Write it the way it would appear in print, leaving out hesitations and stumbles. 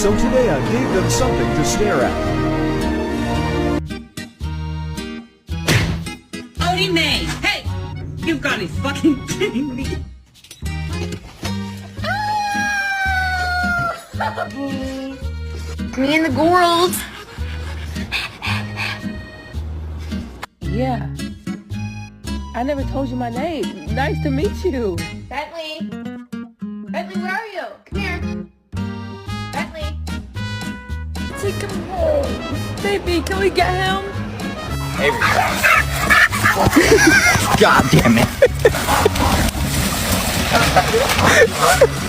So today I gave them something to stare at. Odie May! Hey! You've got me fucking kidding me. Me and the girls. Yeah. I never told you my name. Nice to meet you. Bentley. Bentley, where are you? Come here. Bentley. Take him home. Baby, can we get him? God damn it.